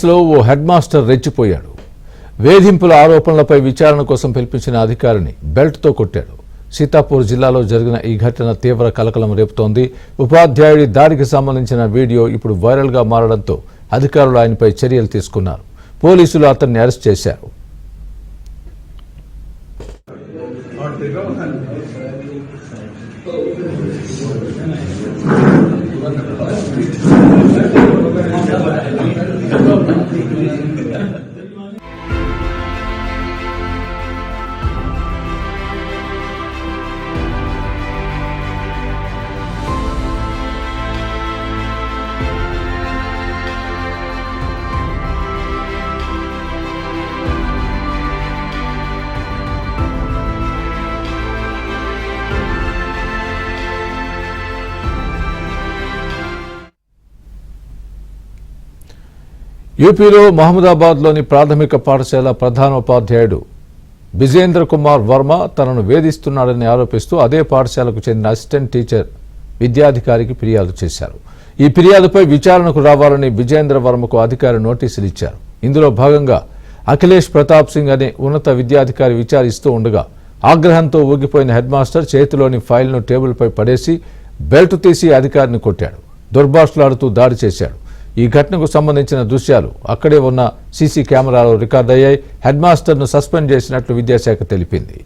కేసులో ఓ head master రెచ్చిపోయాడు. వేధింపుల ఆరోపణలపై విచారణ కోసం పిలిపించిన అధికారిని బెల్ట్తో కొట్టాడు. సీతాపూర్ జిల్లాలో జరిగిన ఈ ఘటన తీవ్ర కలకలం రేపుతోంది. ఉపాధ్యాయుడి దాడికి సంబంధించిన వీడియో ఇప్పుడు వైరల్గా మారడంతో అధికారులు ఆయనపై చర్యలు తీసుకున్నారు. పోలీసులు అతన్ని అరెస్ట్ చేశారు. యూపీలో మహమ్మదాబాద్లోని ప్రాథమిక పాఠశాల ప్రధానోపాధ్యాయుడు బిజేంద్ర కుమార్ వర్మ తనను వేధిస్తున్నాడని ఆరోపిస్తూ అదే పాఠశాలకు చెందిన అసిస్టెంట్ టీచర్ విద్యాధికారికి ఫిర్యాదు చేశారు. ఈ ఫిర్యాదుపై విచారణకు రావాలని బిజేంద్ర వర్మకు అధికారి నోటీసులు ఇచ్చారు. ఇందులో భాగంగా అఖిలేష్ ప్రతాప్ సింగ్ అనే ఉన్నత విద్యాధికారి విచారిస్తూ ఉండగా ఆగ్రహంతో ఊగిపోయిన హెడ్ మాస్టర్ చేతిలోని ఫైల్ను టేబుల్పై పడేసి బెల్ట్ తీసి అధికారిని కొట్టాడు. దుర్భాషలాడుతూ దాడి చేశాడు. ఈ ఘటనకు సంబంధించిన దృశ్యాలు అక్కడే ఉన్న సీసీ కెమెరాలో రికార్డయ్యాయి. హెడ్ మాస్టర్ను సస్పెండ్ చేసినట్లు విద్యాశాఖ తెలిపింది.